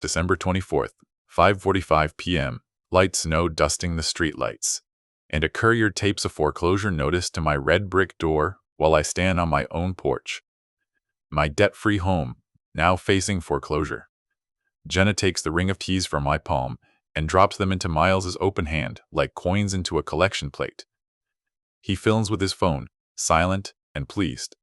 December 24th, 5:45 p.m. Light snow dusting the streetlights. And a courier tapes a foreclosure notice to my red brick door while I stand on my own porch. My debt-free home, now facing foreclosure. Jenna takes the ring of keys from my palm and drops them into Miles's open hand like coins into a collection plate. He films with his phone, silent and pleased.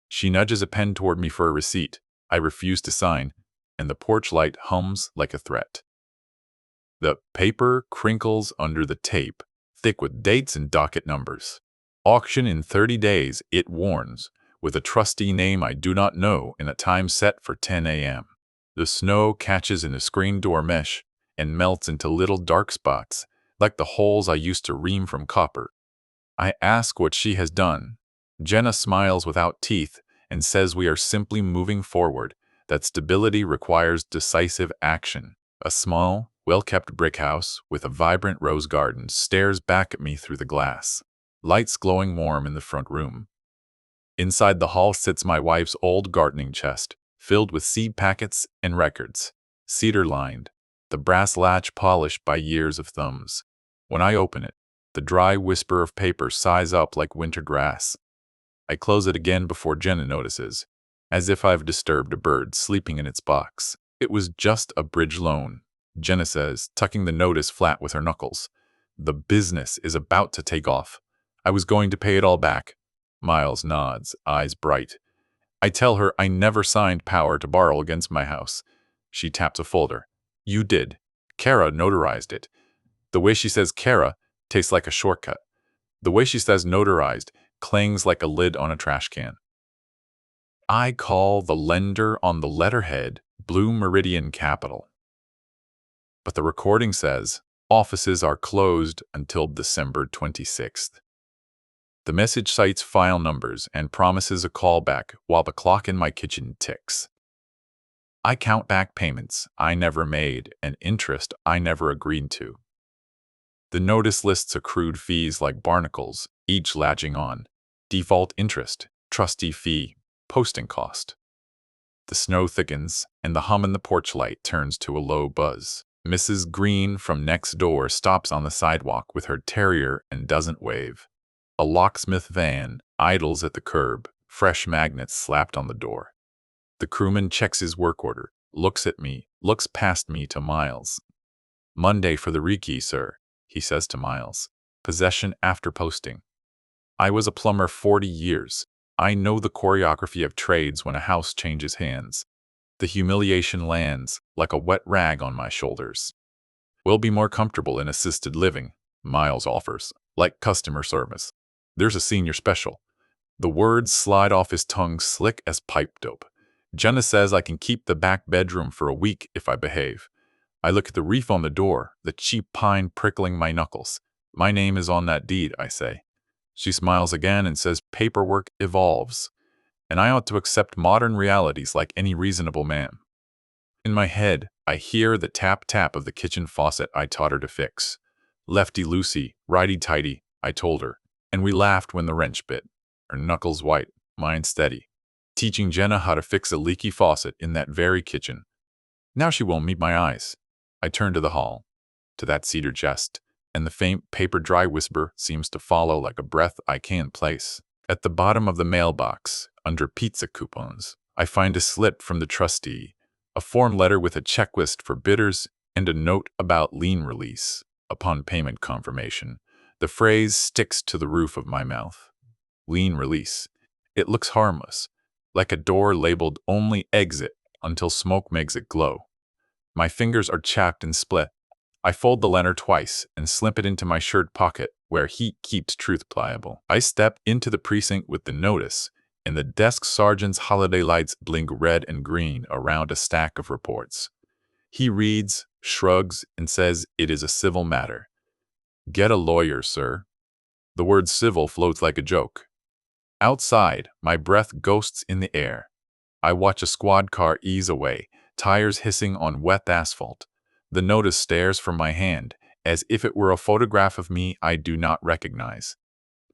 She nudges a pen toward me for a receipt. I refuse to sign, and the porch light hums like a threat. The paper crinkles under the tape, thick with dates and docket numbers. Auction in 30 days, it warns, with a trustee name I do not know in a time set for 10 a.m. The snow catches in the screen door mesh and melts into little dark spots, like the holes I used to ream from copper. I ask what she has done. Jenna smiles without teeth and says we are simply moving forward, that stability requires decisive action. A small, well-kept brick house with a vibrant rose garden stares back at me through the glass, lights glowing warm in the front room. Inside the hall sits my wife's old gardening chest, filled with seed packets and records, cedar-lined, the brass latch polished by years of thumbs. When I open it, the dry whisper of paper sighs up like winter grass. I close it again before Jenna notices, as if I've disturbed a bird sleeping in its box. It was just a bridge loan, Jenna says, tucking the notice flat with her knuckles. The business is about to take off. I was going to pay it all back. Miles nods, eyes bright. I tell her I never signed power to borrow against my house. She taps a folder. You did. Kara notarized it. The way she says Kara tastes like a shortcut. The way she says notarized clings like a lid on a trash can. I call the lender on the letterhead Blue Meridian Capital. But the recording says offices are closed until December 26th. The message cites file numbers and promises a callback while the clock in my kitchen ticks. I count back payments I never made and interest I never agreed to. The notice lists accrued fees like barnacles, each latching on. Default interest, trustee fee, posting cost. The snow thickens, and the hum in the porch light turns to a low buzz. Mrs. Green from next door stops on the sidewalk with her terrier and doesn't wave. A locksmith van idles at the curb, fresh magnets slapped on the door. The crewman checks his work order, looks at me, looks past me to Miles. Monday for the rekey, sir, he says to Miles. Possession after posting. I was a plumber 40 years. I know the choreography of trades when a house changes hands. The humiliation lands like a wet rag on my shoulders. We'll be more comfortable in assisted living, Miles offers, like customer service. There's a senior special. The words slide off his tongue slick as pipe dope. Jenna says I can keep the back bedroom for a week if I behave. I look at the reef on the door, the cheap pine prickling my knuckles. My name is on that deed, I say. She smiles again and says paperwork evolves, and I ought to accept modern realities like any reasonable man. In my head, I hear the tap-tap of the kitchen faucet I taught her to fix. Lefty-loosey, righty-tighty, I told her, and we laughed when the wrench bit. Her knuckles white, mine steady, teaching Jenna how to fix a leaky faucet in that very kitchen. Now she won't meet my eyes. I turn to the hall, to that cedar chest, and the faint paper-dry whisper seems to follow like a breath I can't place. At the bottom of the mailbox, under pizza coupons, I find a slip from the trustee, a form letter with a checklist for bidders and a note about lien release. Upon payment confirmation, the phrase sticks to the roof of my mouth. Lien release. It looks harmless, like a door labeled only exit until smoke makes it glow. My fingers are chapped and split. I fold the letter twice and slip it into my shirt pocket where heat keeps truth pliable. I step into the precinct with the notice, and the desk sergeant's holiday lights blink red and green around a stack of reports. He reads, shrugs, and says it is a civil matter. Get a lawyer, sir. The word civil floats like a joke. Outside, my breath ghosts in the air. I watch a squad car ease away, tires hissing on wet asphalt. The notice stares from my hand, as if it were a photograph of me I do not recognize.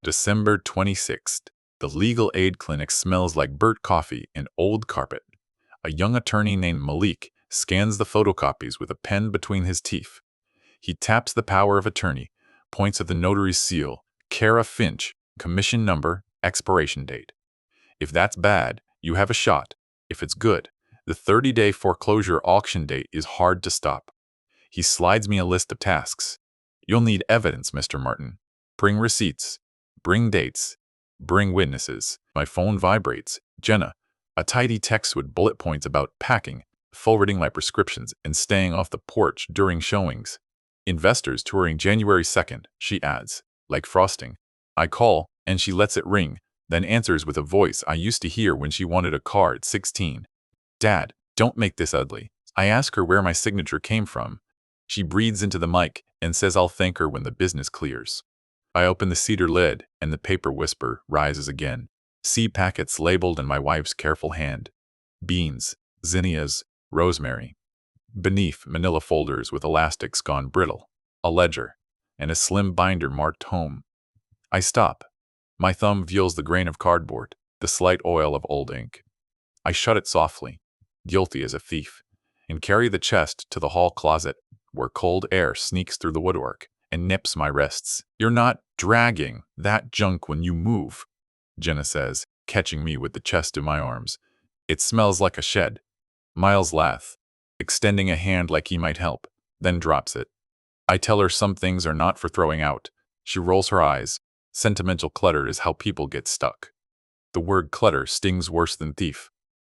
December 26th. The legal aid clinic smells like burnt coffee and old carpet. A young attorney named Malik scans the photocopies with a pen between his teeth. He taps the power of attorney, points at the notary's seal, Kara Finch, commission number, expiration date. If that's bad, you have a shot. If it's good, the 30-day foreclosure auction date is hard to stop. He slides me a list of tasks. You'll need evidence, Mr. Martin. Bring receipts. Bring dates. Bring witnesses. My phone vibrates. Jenna. A tidy text with bullet points about packing, forwarding my prescriptions, and staying off the porch during showings. Investors touring January 2nd, she adds, like frosting. I call, and she lets it ring, then answers with a voice I used to hear when she wanted a car at 16. Dad, don't make this ugly. I ask her where my signature came from. She breathes into the mic and says I'll thank her when the business clears. I open the cedar lid, and the paper whisper rises again. See packets labeled in my wife's careful hand. Beans, zinnias, rosemary. Beneath, manila folders with elastics gone brittle, a ledger, and a slim binder marked home. I stop. My thumb feels the grain of cardboard, the slight oil of old ink. I shut it softly, guilty as a thief, and carry the chest to the hall closet, where cold air sneaks through the woodwork and nips my wrists. You're not dragging that junk when you move, Jenna says, catching me with the chest in my arms. It smells like a shed. Miles laughs, extending a hand like he might help, then drops it. I tell her some things are not for throwing out. She rolls her eyes. Sentimental clutter is how people get stuck. The word clutter stings worse than thief.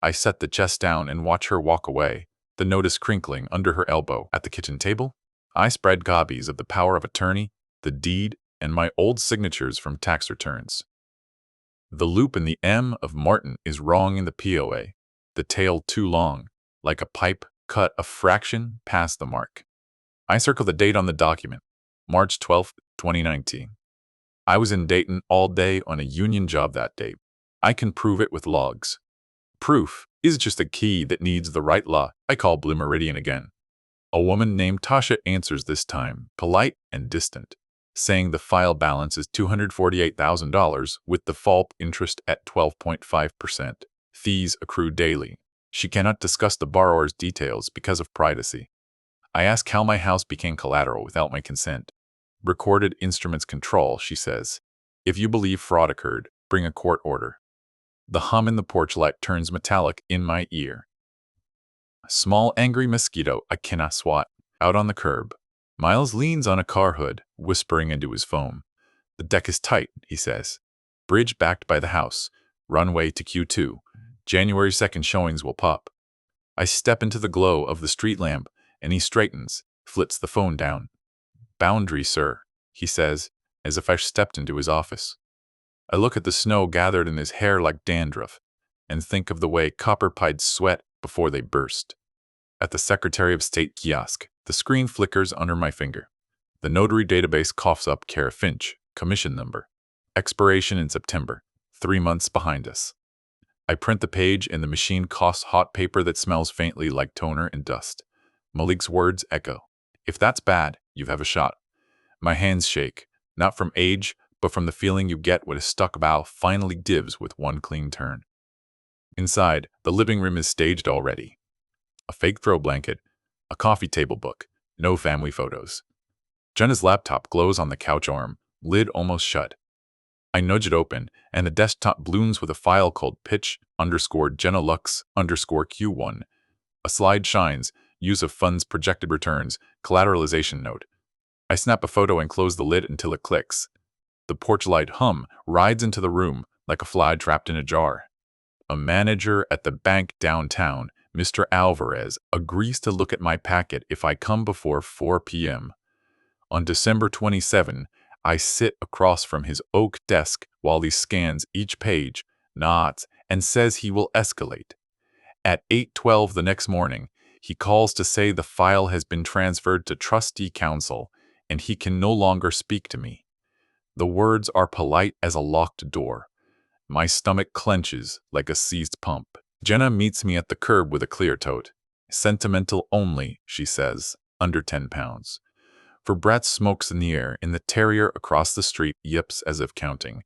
I set the chest down and watch her walk away, the notice crinkling under her elbow. At the kitchen table, I spread copies of the power of attorney, the deed, and my old signatures from tax returns. The loop in the M of Martin is wrong in the POA, the tail too long, like a pipe cut a fraction past the mark. I circle the date on the document, March 12, 2019. I was in Dayton all day on a union job that day. I can prove it with logs. Proof is just a key that needs the right law. I call Blue Meridian again. A woman named Tasha answers this time, polite and distant, saying the file balance is $248,000 with default interest at 12.5%. Fees accrue daily. She cannot discuss the borrower's details because of privacy. I ask how my house became collateral without my consent. Recorded instruments control, she says. If you believe fraud occurred, bring a court order. The hum in the porch light turns metallic in my ear. A small angry mosquito I cannot swat. Out on the curb, Miles leans on a car hood, whispering into his phone. The deck is tight, he says. Bridge backed by the house. Runway to Q2. January 2nd showings will pop. I step into the glow of the street lamp, and he straightens, flits the phone down. Boundary, sir, he says, as if I stepped into his office. I look at the snow gathered in his hair like dandruff, and think of the way copper-pied sweat before they burst. At the Secretary of State kiosk, the screen flickers under my finger. The notary database coughs up Kara Finch, commission number. Expiration in September, 3 months behind us. I print the page, and the machine coughs hot paper that smells faintly like toner and dust. Malik's words echo. If that's bad, you have a shot. My hands shake, not from age, but from the feeling you get when a stuck bow finally divs with one clean turn. Inside, the living room is staged already. A fake throw blanket, a coffee table book, no family photos. Jenna's laptop glows on the couch arm, lid almost shut. I nudge it open, and the desktop blooms with a file called pitch_Jenna Lux_Q1. A slide shines, use of funds projected returns, collateralization note. I snap a photo and close the lid until it clicks. The porch light hum rides into the room like a fly trapped in a jar. A manager at the bank downtown, Mr. Alvarez, agrees to look at my packet if I come before 4 p.m. On December 27, I sit across from his oak desk while he scans each page, nods, and says he will escalate. At 8:12 the next morning, he calls to say the file has been transferred to trustee council and he can no longer speak to me. The words are polite as a locked door. My stomach clenches like a seized pump. Jenna meets me at the curb with a clear tote. Sentimental only, she says, under 10 pounds. For breath smokes in the air, and the terrier across the street yips as if counting.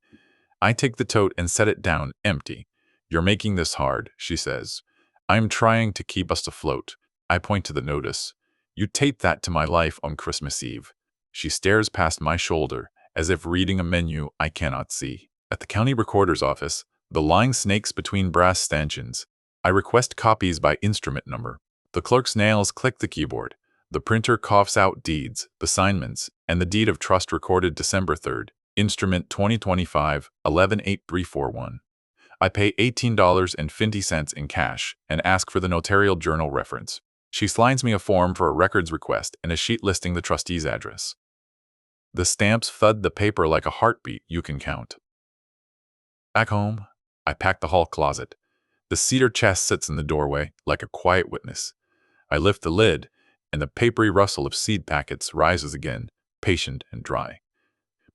I take the tote and set it down, empty. You're making this hard, she says. I'm trying to keep us afloat. I point to the notice. You taped that to my life on Christmas Eve. She stares past my shoulder, as if reading a menu I cannot see. At the county recorder's office, the line snakes between brass stanchions. I request copies by instrument number. The clerk's nails click the keyboard. The printer coughs out deeds, assignments, and the deed of trust recorded December 3rd, instrument 2025 118341. I pay $18.50 in cash and ask for the notarial journal reference. She slides me a form for a records request and a sheet listing the trustee's address. The stamps thud the paper like a heartbeat you can count. Back home, I pack the hall closet. The cedar chest sits in the doorway like a quiet witness. I lift the lid, and the papery rustle of seed packets rises again, patient and dry.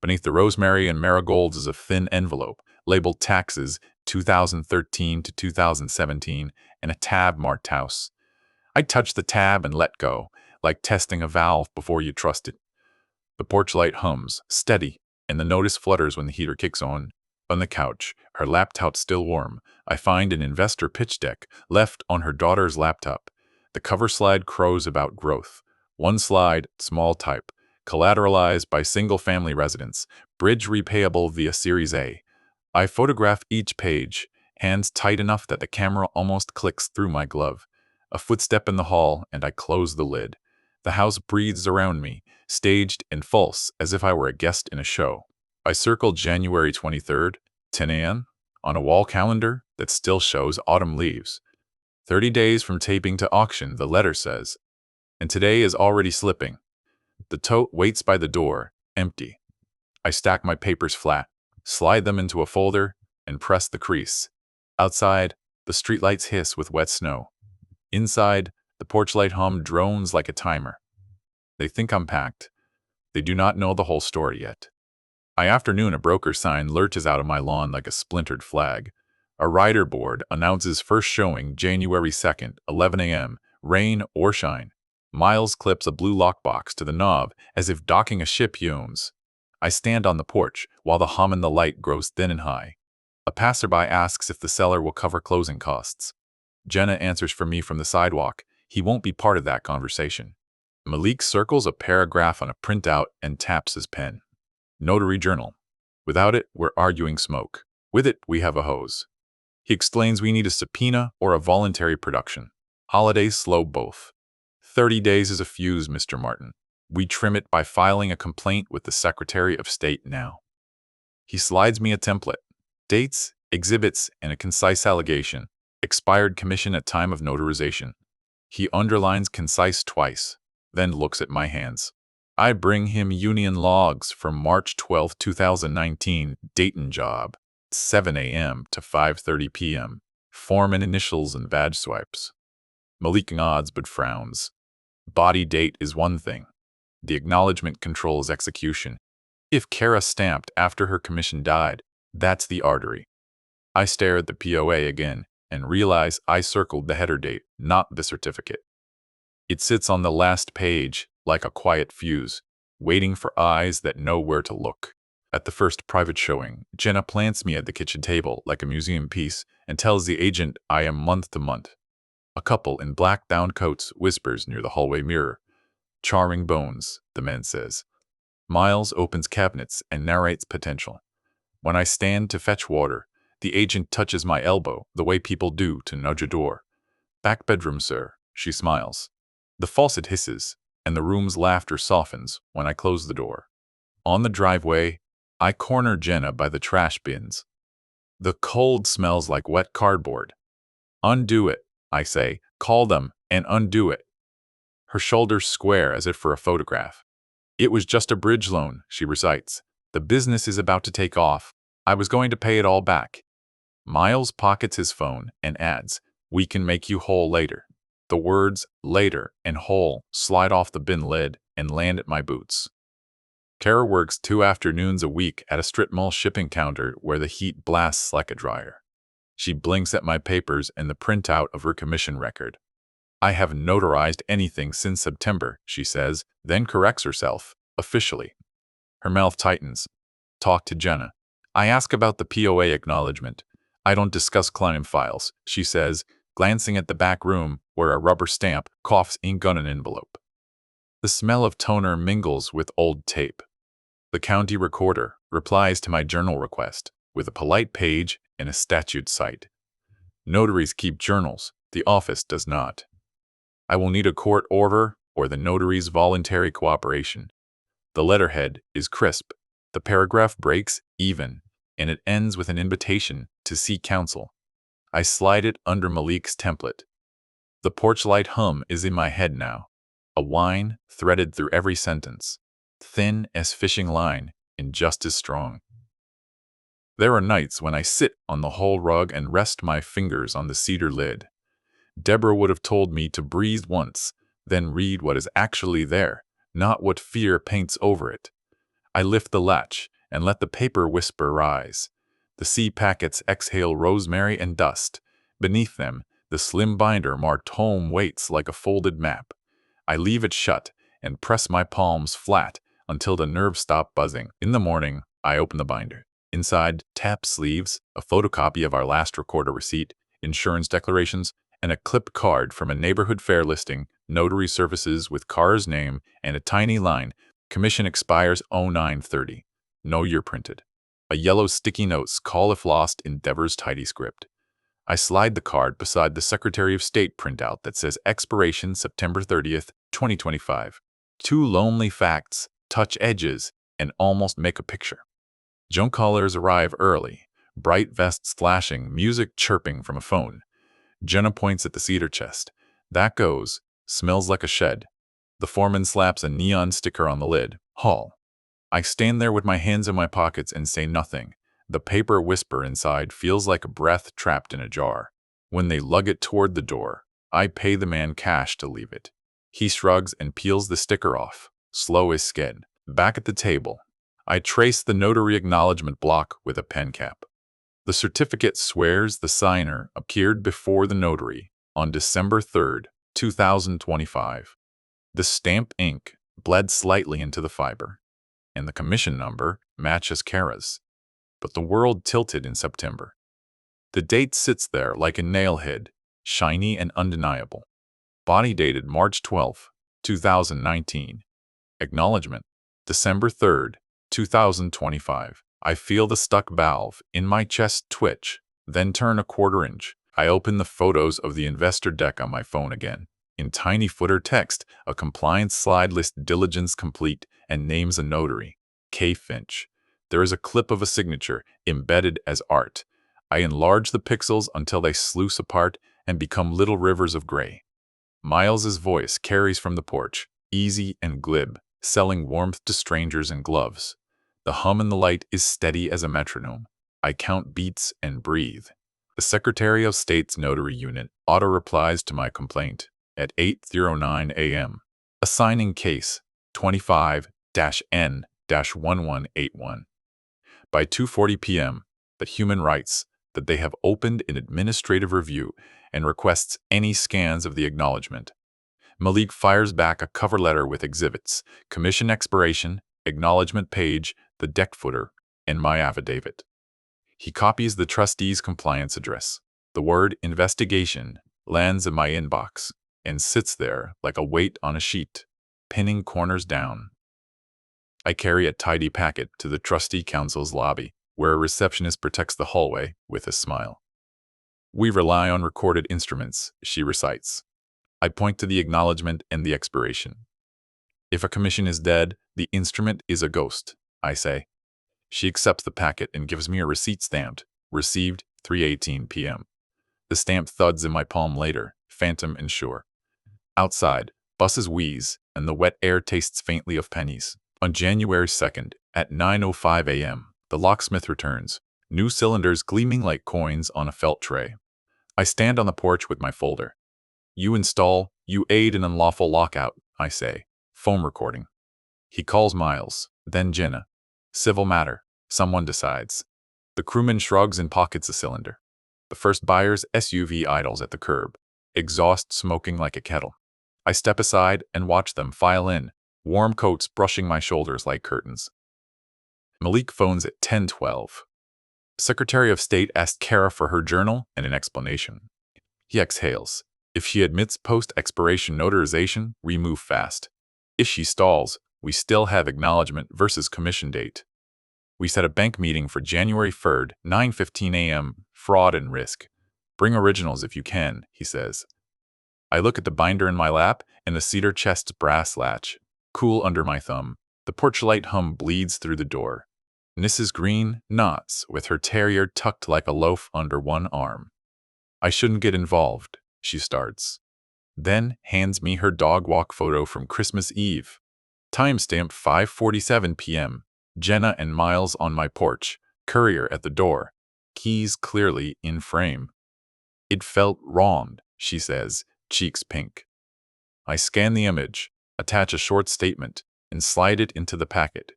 Beneath the rosemary and marigolds is a thin envelope, labeled Taxes 2013 to 2017, and a tab marked House. I touch the tab and let go, like testing a valve before you trust it. The porch light hums, steady, and the notice flutters when the heater kicks on. On the couch, her laptop still warm, I find an investor pitch deck left on her daughter's laptop. The cover slide crows about growth. One slide, small type, collateralized by single-family residence, bridge repayable via Series A. I photograph each page, hands tight enough that the camera almost clicks through my glove. A footstep in the hall, and I close the lid. The house breathes around me, staged and false as if I were a guest in a show. I circle January 23rd, 10 a.m., on a wall calendar that still shows autumn leaves. 30 days from taping to auction, the letter says. And today is already slipping. The tote waits by the door, empty. I stack my papers flat, slide them into a folder, and press the crease. Outside, the streetlights hiss with wet snow. Inside, the porch light hum drones like a timer. They think I'm packed. They do not know the whole story yet. By afternoon, a broker sign lurches out of my lawn like a splintered flag. A rider board announces first showing January 2nd, 11 a.m., rain or shine. Miles clips a blue lockbox to the knob as if docking a ship he owns. I stand on the porch while the hum in the light grows thin and high. A passerby asks if the seller will cover closing costs. Jenna answers for me from the sidewalk. He won't be part of that conversation. Malik circles a paragraph on a printout and taps his pen. Notary journal. Without it, we're arguing smoke. With it, we have a hose. He explains we need a subpoena or a voluntary production. Holidays slow both. 30 days is a fuse, Mr. Martin. We trim it by filing a complaint with the Secretary of State now. He slides me a template. Dates, exhibits, and a concise allegation. Expired commission at time of notarization. He underlines concise twice, then looks at my hands. I bring him union logs from March 12, 2019, Dayton job, 7 a.m. to 5:30 p.m., form and initials and badge swipes. Malik nods but frowns. Body date is one thing. The acknowledgement controls execution. If Kara stamped after her commission died, that's the artery. I stare at the POA again and realize I circled the header date, not the certificate. It sits on the last page like a quiet fuse, waiting for eyes that know where to look. At the first private showing, Jenna plants me at the kitchen table like a museum piece and tells the agent I am month to month. A couple in black down coats whispers near the hallway mirror. Charming bones, the man says. Miles opens cabinets and narrates potential. When I stand to fetch water, the agent touches my elbow the way people do to nudge a door. Back bedroom, sir, she smiles. The faucet hisses, and the room's laughter softens when I close the door. On the driveway, I corner Jenna by the trash bins. The cold smells like wet cardboard. Undo it, I say. Call them and undo it. Her shoulders square as if for a photograph. It was just a bridge loan, she recites. The business is about to take off. I was going to pay it all back. Miles pockets his phone and adds, "We can make you whole later." The words later and whole slide off the bin lid and land at my boots. Kara works 2 afternoons a week at a strip mall shipping counter where the heat blasts like a dryer. She blinks at my papers and the printout of her commission record. I haven't notarized anything since September, she says, then corrects herself, officially. Her mouth tightens. Talk to Jenna. I ask about the POA acknowledgement. I don't discuss client files, she says, glancing at the back room where a rubber stamp coughs ink on an envelope. The smell of toner mingles with old tape. The county recorder replies to my journal request with a polite page and a statute cite. Notaries keep journals, the office does not. I will need a court order or the notary's voluntary cooperation. The letterhead is crisp, the paragraph breaks even, and it ends with an invitation to see counsel. I slide it under Malik's template. The porch light hum is in my head now, a whine threaded through every sentence, thin as fishing line and just as strong. There are nights when I sit on the hall rug and rest my fingers on the cedar lid. Deborah would have told me to breathe once, then read what is actually there, not what fear paints over it. I lift the latch and let the paper whisper rise. The C packets exhale rosemary and dust. Beneath them, the slim binder marked home waits like a folded map. I leave it shut and press my palms flat until the nerves stop buzzing. In the morning, I open the binder. Inside, tap sleeves, a photocopy of our last recorder receipt, insurance declarations, and a clipped card from a neighborhood fair listing, notary services with car's name, and a tiny line, commission expires 0930. No year printed. A yellow sticky notes call if lost in Deborah's tidy script. I slide the card beside the Secretary of State printout that says expiration September 30th, 2025. Two lonely facts, touch edges, and almost make a picture. Junk callers arrive early, bright vests flashing, music chirping from a phone. Jenna points at the cedar chest. That goes, smells like a shed. The foreman slaps a neon sticker on the lid. Hall. I stand there with my hands in my pockets and say nothing. The paper whisper inside feels like a breath trapped in a jar. When they lug it toward the door, I pay the man cash to leave it. He shrugs and peels the sticker off, slow as sked. Back at the table, I trace the notary acknowledgement block with a pen cap. The certificate swears the signer appeared before the notary on December 3rd, 2025. The stamp ink bled slightly into the fiber, and the commission number matches Kara's. But the world tilted in September. The date sits there like a nailhead, shiny and undeniable. Body dated March 12, 2019. Acknowledgement, December 3rd, 2025. I feel the stuck valve in my chest twitch, then turn a quarter inch. I open the photos of the investor deck on my phone again. In tiny footer text, a compliance slide lists diligence complete and names a notary, K. Finch. There is a clip of a signature embedded as art. I enlarge the pixels until they sluice apart and become little rivers of gray. Miles's voice carries from the porch, easy and glib, selling warmth to strangers in gloves. The hum in the light is steady as a metronome. I count beats and breathe. The Secretary of State's notary unit auto-replies to my complaint at 8:09 a.m. Assigning case 25-N-1181. By 2:40 p.m., the human writes that they have opened an administrative review and requests any scans of the acknowledgement. Malik fires back a cover letter with exhibits, commission expiration, acknowledgement page, the deck footer, and my affidavit. He copies the trustee's compliance address. The word investigation lands in my inbox and sits there like a weight on a sheet, pinning corners down. I carry a tidy packet to the trustee council's lobby, where a receptionist protects the hallway with a smile. We rely on recorded instruments, she recites. I point to the acknowledgement and the expiration. If a commission is dead, the instrument is a ghost, I say. She accepts the packet and gives me a receipt stamped, received 3:18 p.m. The stamp thuds in my palm later, phantom and sure. Outside, buses wheeze, and the wet air tastes faintly of pennies. On January 2nd, at 9:05 a.m., the locksmith returns, new cylinders gleaming like coins on a felt tray. I stand on the porch with my folder. You aid in unlawful lockout, I say. Phone recording. He calls Miles, then Jenna. Civil matter, someone decides. The crewman shrugs and pockets a cylinder. The first buyer's SUV idles at the curb, exhaust smoking like a kettle. I step aside and watch them file in, warm coats brushing my shoulders like curtains. Malik phones at 10:12. Secretary of State asked Kara for her journal and an explanation. He exhales. If she admits post-expiration notarization, we move fast. If she stalls, we still have acknowledgement versus commission date. We set a bank meeting for January 3rd, 9:15 a.m., fraud and risk. Bring originals if you can, he says. I look at the binder in my lap and the cedar chest's brass latch, cool under my thumb. The porch light hum bleeds through the door. Mrs. Green nods, with her terrier tucked like a loaf under one arm. I shouldn't get involved, she starts. Then hands me her dog walk photo from Christmas Eve. Timestamp 5:47 p.m. Jenna and Miles on my porch, courier at the door, keys clearly in frame. It felt wrong, she says, cheeks pink. I scan the image, attach a short statement, and slide it into the packet.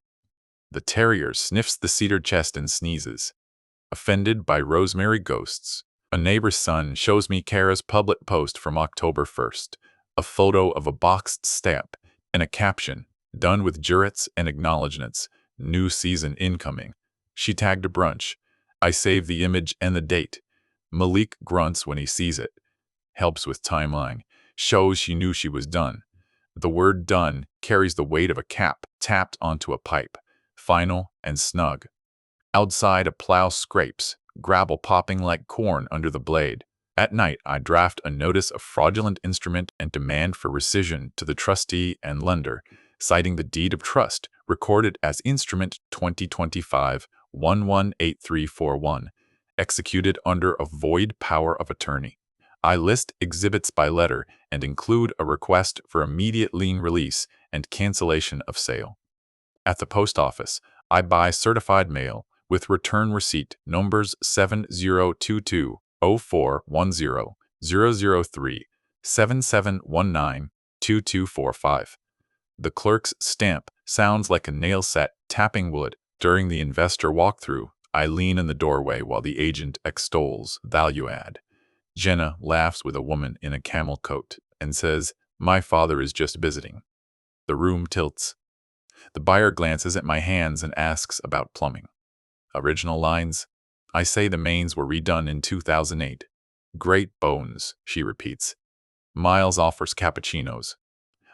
The terrier sniffs the cedar chest and sneezes. Offended by rosemary ghosts. A neighbor's son shows me Kara's public post from October 1st, a photo of a boxed stamp and a caption, done with jurats and acknowledgements, new season incoming. She tagged a brunch. I save the image and the date. Malik grunts when he sees it. Helps with timeline. Shows she knew she was done. The word done carries the weight of a cap tapped onto a pipe. Final and snug. Outside, a plow scrapes, gravel popping like corn under the blade. At night, I draft a notice of fraudulent instrument and demand for rescission to the trustee and lender, citing the deed of trust recorded as instrument 2025-118341, executed under a void power of attorney. I list exhibits by letter and include a request for immediate lien release and cancellation of sale. At the post office, I buy certified mail with return receipt numbers 7022 0410 003 7719 2245. The clerk's stamp sounds like a nail set tapping wood. During the investor walkthrough, I lean in the doorway while the agent extols value add. Jenna laughs with a woman in a camel coat and says, "My father is just visiting." The room tilts. The buyer glances at my hands and asks about plumbing. Original lines? I say the mains were redone in 2008. Great bones, she repeats. Miles offers cappuccinos.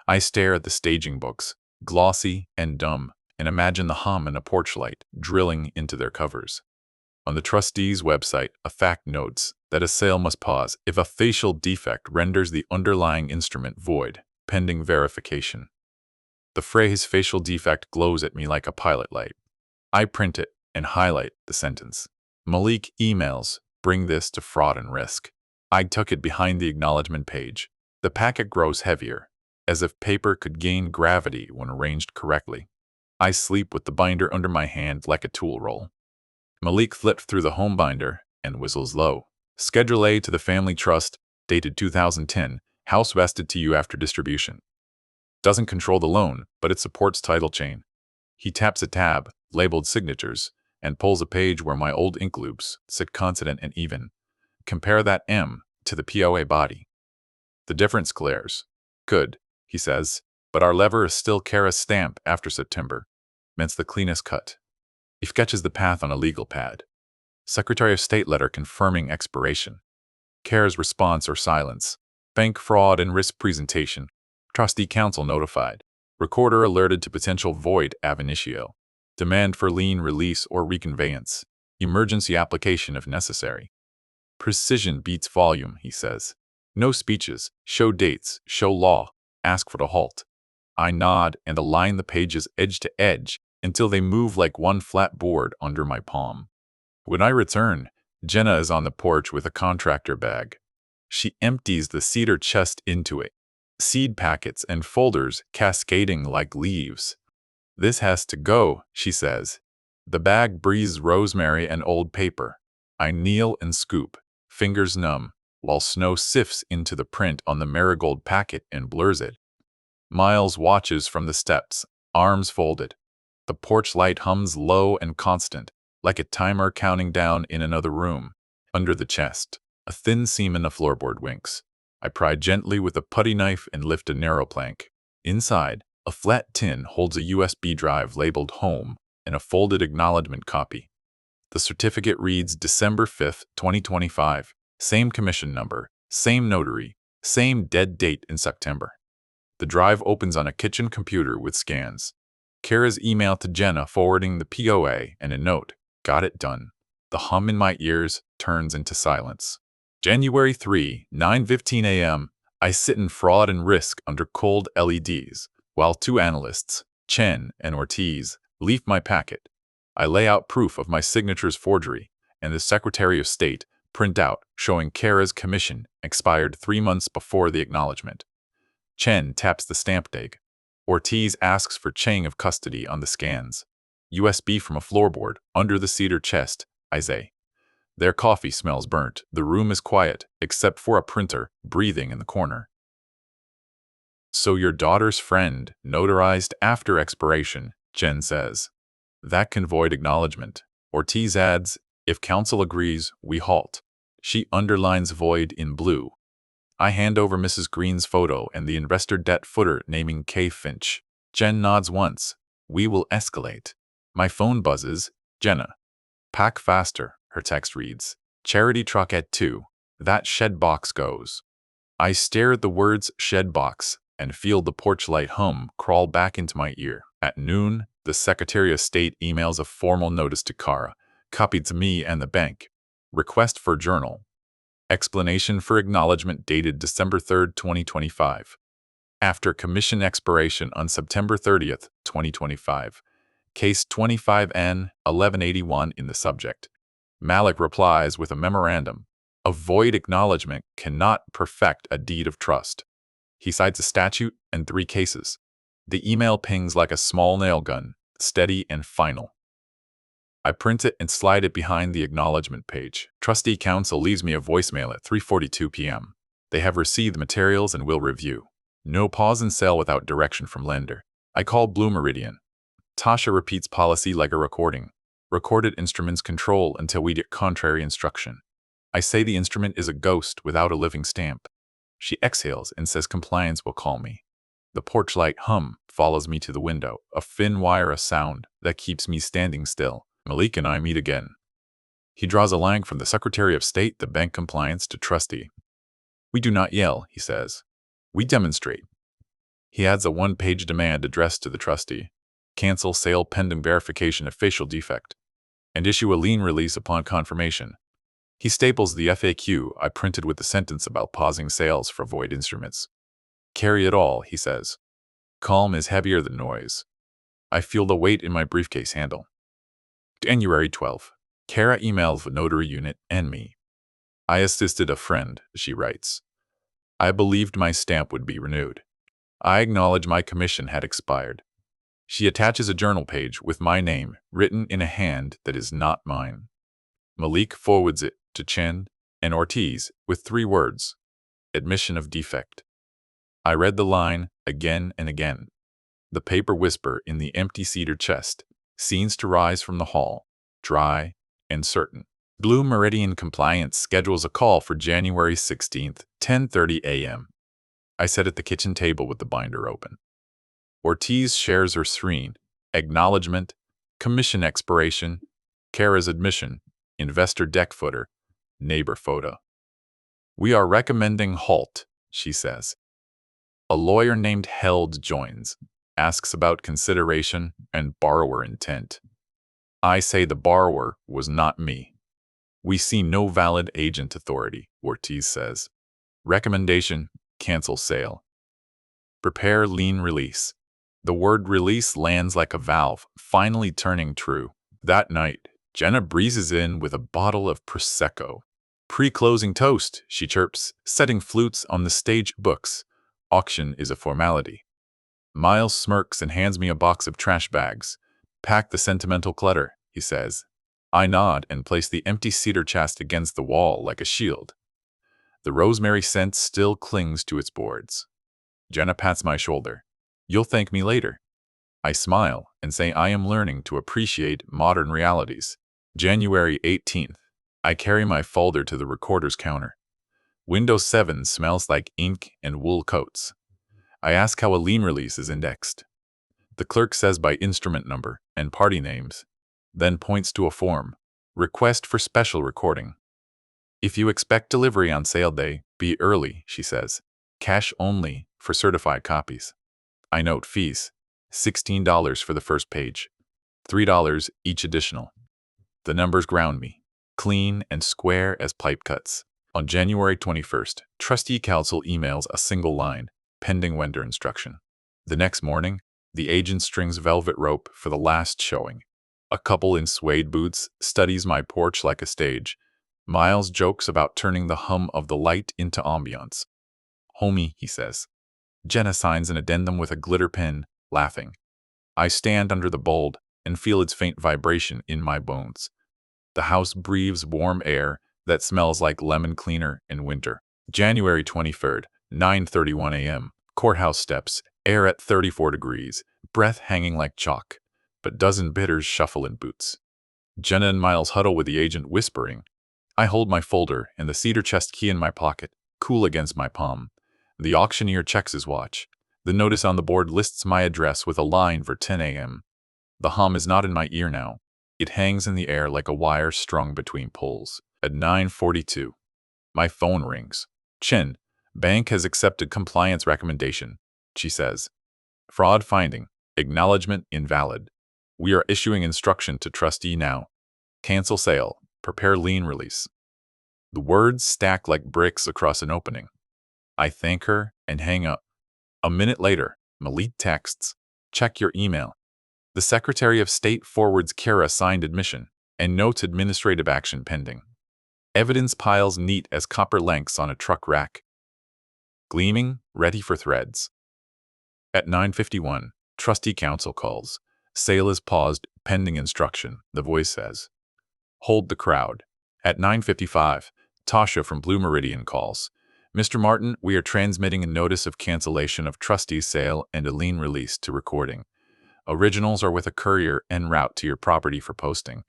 I stare at the staging books, glossy and dumb, and imagine the hum and a porch light drilling into their covers. On the trustee's website, a fact notes that a sale must pause if a facial defect renders the underlying instrument void, pending verification. The phrase facial defect glows at me like a pilot light. I print it and highlight the sentence. Malik emails, bring this to fraud and risk. I tuck it behind the acknowledgement page. The packet grows heavier, as if paper could gain gravity when arranged correctly. I sleep with the binder under my hand like a tool roll. Malik flips through the home binder and whistles low. Schedule A to the Family Trust, dated 2010, house vested to you after distribution. Doesn't control the loan, but it supports title chain. He taps a tab, labeled signatures, and pulls a page where my old ink loops sit consonant and even. Compare that M to the POA body. The difference glares. Good, he says, but our lever is still Kara's stamp after September. Means the cleanest cut. He sketches the path on a legal pad. Secretary of State letter confirming expiration. Kara's response or silence. Bank fraud and risk presentation. Trustee counsel notified. Recorder alerted to potential void ab initio. Demand for lien release or reconveyance. Emergency application if necessary. Precision beats volume, he says. No speeches, show dates, show law, ask for the halt. I nod and align the pages edge to edge until they move like one flat board under my palm. When I return, Jenna is on the porch with a contractor bag. She empties the cedar chest into it, seed packets and folders cascading like leaves. This has to go, she says. The bag breathes rosemary and old paper. I kneel and scoop, fingers numb, while snow sifts into the print on the marigold packet and blurs it. Miles watches from the steps, arms folded. The porch light hums low and constant, like a timer counting down in another room. Under the chest, a thin seam in the floorboard winks. I pry gently with a putty knife and lift a narrow plank. Inside, a flat tin holds a USB drive labeled Home and a folded acknowledgement copy. The certificate reads December 5, 2025, same commission number, same notary, Same dead date in September. The drive opens on a kitchen computer with scans. Kara's email to Jenna forwarding the POA and a note. Got it done. The hum in my ears turns into silence. January 3, 9:15 a.m. I sit in fraud and risk under cold LEDs, while two analysts, Chen and Ortiz, leaf my packet. I lay out proof of my signature's forgery, and the Secretary of State print out showing Kara's commission expired 3 months before the acknowledgement. Chen taps the stamp date. Ortiz asks for chain of custody on the scans. USB from a floorboard under the cedar chest, I say. Their coffee smells burnt. The room is quiet, except for a printer breathing in the corner. So your daughter's friend, notarized after expiration, Chen says. That can void acknowledgement. Ortiz adds, if counsel agrees, we halt. She underlines void in blue. I hand over Mrs. Green's photo and the investor debt footer naming K. Finch. Jen nods once. We will escalate. My phone buzzes. Jenna. Pack faster, her text reads. Charity truck at 2. That shed box goes. I stare at the words shed box and feel the porch light hum crawl back into my ear. At noon, the Secretary of State emails a formal notice to Kara, copied to me and the bank. Request for journal. Explanation for acknowledgement dated December 3, 2025. After commission expiration on September 30, 2025. Case 25N1181 in the subject. Malik replies with a memorandum. A void acknowledgement cannot perfect a deed of trust. He cites a statute and 3 cases. The email pings like a small nail gun, steady and final. I print it and slide it behind the acknowledgement page. Trustee counsel leaves me a voicemail at 3:42 p.m. They have received materials and will review. No pause in sale without direction from lender. I call Blue Meridian. Tasha repeats policy like a recording. Recorded instruments control until we get contrary instruction. I say the instrument is a ghost without a living stamp. She exhales and says compliance will call me. The porch light hum follows me to the window, a thin wire of sound that keeps me standing still. Malik and I meet again. He draws a line from the Secretary of State to bank compliance to trustee. We do not yell, he says. We demonstrate. He adds a 1-page demand addressed to the trustee. Cancel sale pending verification of facial defect. And issue a lien release upon confirmation. He staples the FAQ I printed with the sentence about pausing sales for void instruments. Carry it all, he says. Calm is heavier than noise. I feel the weight in my briefcase handle. January 12. Kara emails the notary unit and me. I assisted a friend, she writes. I believed my stamp would be renewed. I acknowledge my commission had expired. She attaches a journal page with my name written in a hand that is not mine. Malik forwards it to Chen and Ortiz with 3 words, admission of defect. I read the line again and again. The paper whisper in the empty cedar chest, scenes to rise from the hall, dry and certain. Blue Meridian Compliance schedules a call for January 16, 10:30 a.m. I sit at the kitchen table with the binder open. Ortiz shares her screen, acknowledgement, commission expiration, Kara's admission, investor deck footer, neighbor photo. We are recommending halt, she says. A lawyer named Held joins, asks about consideration and borrower intent. I say the borrower was not me. We see no valid agent authority, Ortiz says. Recommendation, cancel sale. Prepare lien release. The word release lands like a valve, finally turning true. That night, Jenna breezes in with a bottle of Prosecco. Pre-closing toast, she chirps, setting flutes on the stage books. Auction is a formality. Miles smirks and hands me a box of trash bags. Pack the sentimental clutter, he says. I nod and place the empty cedar chest against the wall like a shield. The rosemary scent still clings to its boards. Jenna pats my shoulder. You'll thank me later. I smile and say I am learning to appreciate modern realities. January 18th. I carry my folder to the recorder's counter. Windows 7 smells like ink and wool coats. I ask how a lien release is indexed. The clerk says by instrument number and party names, then points to a form. Request for special recording. If you expect delivery on sale day, be early, she says. Cash only for certified copies. I note fees. $16 for the first page. $3 each additional. The numbers ground me, clean and square as pipe cuts. On January 21st, Trustee Council emails a single line, pending vendor instruction. The next morning, the agent strings velvet rope for the last showing. A couple in suede boots studies my porch like a stage. Miles jokes about turning the hum of the light into ambiance. Homie, he says. Jenna signs an addendum with a glitter pen, laughing. I stand under the bulb and feel its faint vibration in my bones. The house breathes warm air that smells like lemon cleaner in winter. January 23rd, 9:31 a.m. Courthouse steps, air at 34 degrees, breath hanging like chalk, but dozen bidders shuffle in boots. Jenna and Miles huddle with the agent whispering. I hold my folder and the cedar chest key in my pocket, cool against my palm. The auctioneer checks his watch. The notice on the board lists my address with a line for 10 a.m. The hum is not in my ear now. It hangs in the air like a wire strung between poles. At 9:42, my phone rings. Chin, bank has accepted compliance recommendation, she says. Fraud finding. Acknowledgement invalid. We are issuing instruction to trustee now. Cancel sale. Prepare lien release. The words stack like bricks across an opening. I thank her and hang up. A minute later, Malik texts, check your email. The Secretary of State forwards Kara signed admission and notes administrative action pending. Evidence piles neat as copper links on a truck rack. Gleaming, ready for threads. At 9:51, Trustee Council calls. Sale is paused, pending instruction, the voice says. Hold the crowd. At 9:55, Tasha from Blue Meridian calls. Mr. Martin, we are transmitting a notice of cancellation of trustee's sale and a lien release to recording. Originals are with a courier en route to your property for posting.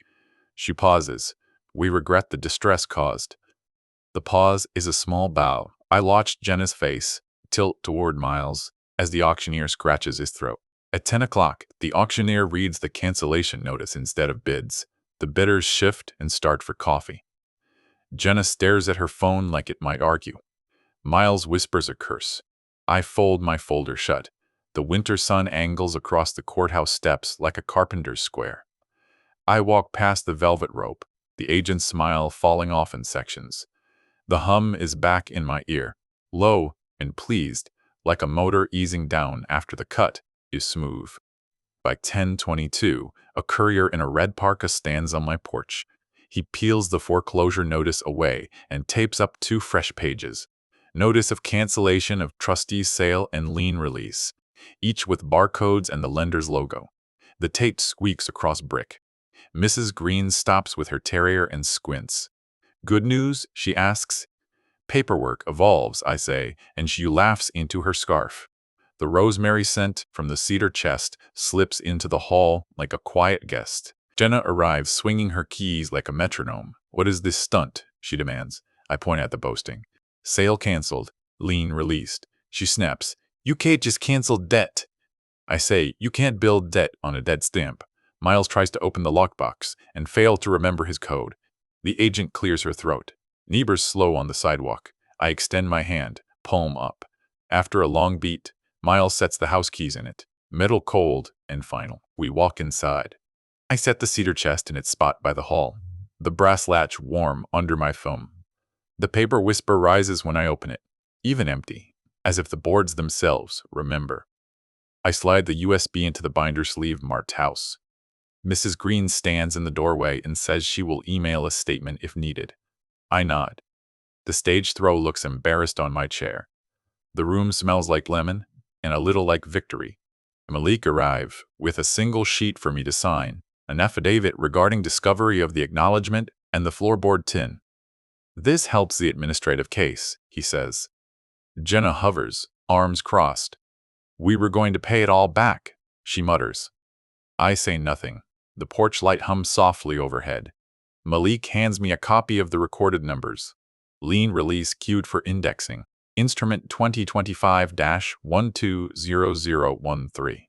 She pauses. We regret the distress caused. The pause is a small bow. I watched Jenna's face tilt toward Miles as the auctioneer scratches his throat. At 10 o'clock, the auctioneer reads the cancellation notice instead of bids. The bidders shift and start for coffee. Jenna stares at her phone like it might argue. Miles whispers a curse. I fold my folder shut. The winter sun angles across the courthouse steps like a carpenter's square. I walk past the velvet rope, the agent's smile falling off in sections. The hum is back in my ear, low and pleased, like a motor easing down after the cut is smooth. By 10:22, a courier in a red parka stands on my porch. He peels the foreclosure notice away and tapes up 2 fresh pages. Notice of cancellation of trustee's sale and lien release, each with barcodes and the lender's logo. The tape squeaks across brick. Mrs. Green stops with her terrier and squints. Good news? She asks. Paperwork evolves, I say, and she laughs into her scarf. The rosemary scent from the cedar chest slips into the hall like a quiet guest. Jenna arrives swinging her keys like a metronome. What is this stunt? She demands. I point at the posting. Sale canceled. Lien released. She snaps. You can't just cancel debt. I say, you can't build debt on a dead stamp. Miles tries to open the lockbox and fails to remember his code. The agent clears her throat. Niebuhr's slow on the sidewalk. I extend my hand, palm up. After a long beat, Miles sets the house keys in it. Metal cold and final. We walk inside. I set the cedar chest in its spot by the hall. The brass latch warm under my thumb. The paper whisper rises when I open it, even empty, as if the boards themselves remember. I slide the USB into the binder sleeve marked house. Mrs. Green stands in the doorway and says she will email a statement if needed. I nod. The stage throw looks embarrassed on my chair. The room smells like lemon and a little like victory. Malik arrive with a single sheet for me to sign, an affidavit regarding discovery of the acknowledgement and the floorboard tin. This helps the administrative case, he says. Jenna hovers, arms crossed. We were going to pay it all back, she mutters. I say nothing. The porch light hums softly overhead. Malik hands me a copy of the recorded numbers. Lien release queued for indexing. Instrument 2025-120013.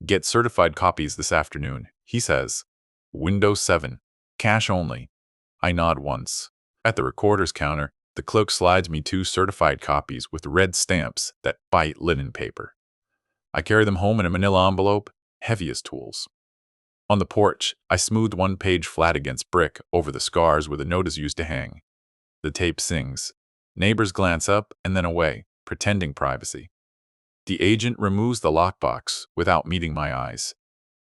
Get certified copies this afternoon, he says. Window 7. Cash only. I nod once. At the recorder's counter, The clerk slides me 2 certified copies with red stamps that bite linen paper. I carry them home in a manila envelope, heavy as tools. On the porch, I smooth one page flat against brick over the scars where the note is used to hang. The tape sings. Neighbors glance up and then away, pretending privacy. The agent removes the lockbox without meeting my eyes.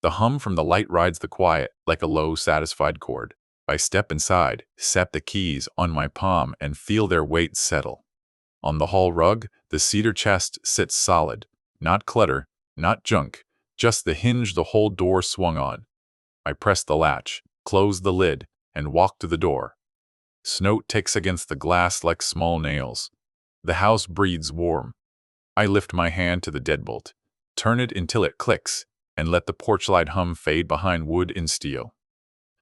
The hum from the light rides the quiet like a low, satisfied chord. I step inside, set the keys on my palm, and feel their weight settle. On the hall rug, the cedar chest sits solid. Not clutter, not junk, just the hinge the whole door swung on. I press the latch, close the lid, and walk to the door. Snow ticks against the glass like small nails. The house breathes warm. I lift my hand to the deadbolt, turn it until it clicks, and let the porch light hum fade behind wood and steel.